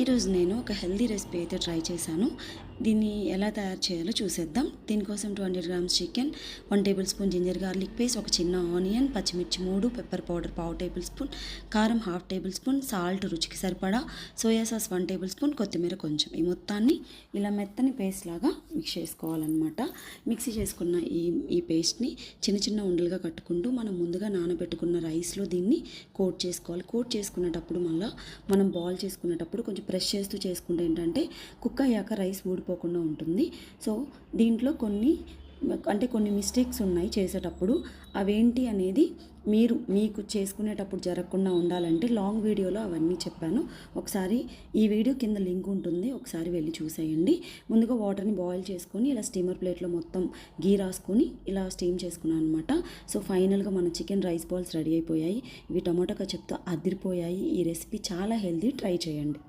ఈరోజు నేను ఒక హెల్దీ రెసిపీ అయితే ట్రై చేశాను. దీన్ని ఎలా తయారు చేయాలో చూసేద్దాం. దీనికోసం 200 grams chicken, 1 tablespoon ginger garlic paste, ఒక చిన్న ఆనియన్, పచ్చిమిర్చి 3, పెప్పర్ పౌడర్ 1/2 టేబుల్ స్పూన్, కారం 1/2 టేబుల్ స్పూన్, సాల్ట్ రుచికి సరిపడా, సోయా సాస్ 1 టేబుల్ స్పూన్, కొత్తిమీర కొంచెం. ఈ మొత్తాన్ని ఇలా మెత్తని పేస్ట్ లాగా మిక్స్ చేసుకోవాలన్నమాట. మిక్సీ చేసుకున్న ఈ పేస్ట్ని చిన్న చిన్న ఉండలుగా కట్టుకుంటూ మనం ముందుగా నానబెట్టుకున్న రైస్లో దీన్ని కోట్ చేసుకోవాలి. కోట్ చేసుకునేటప్పుడు మళ్ళీ మనం బాల్ చేసుకునేటప్పుడు కొంచెం ప్రెస్ చేస్తూ చేసుకుంటే ఏంటంటే కుక్ అయ్యాక రైస్ ఊడిపోకుండా ఉంటుంది. సో దీంట్లో కొన్ని మిస్టేక్స్ ఉన్నాయి చేసేటప్పుడు. అవేంటి అనేది మీకు చేసుకునేటప్పుడు జరగకుండా ఉండాలంటే లాంగ్ వీడియోలో అవన్నీ చెప్పాను. ఒకసారి ఈ వీడియో కింద లింక్ ఉంటుంది, ఒకసారి వెళ్ళి చూసేయండి. ముందుగా వాటర్ని బాయిల్ చేసుకొని ఇలా స్టీమర్ ప్లేట్లో మొత్తం గీ రాసుకొని ఇలా స్టీమ్ చేసుకున్నాను అనమాట. సో ఫైనల్గా మన చికెన్ రైస్ బాల్స్ రెడీ అయిపోయాయి. ఇవి టమాటా కచప్తో అదిరిపోయాయి. ఈ రెసిపీ చాలా హెల్దీ, ట్రై చేయండి.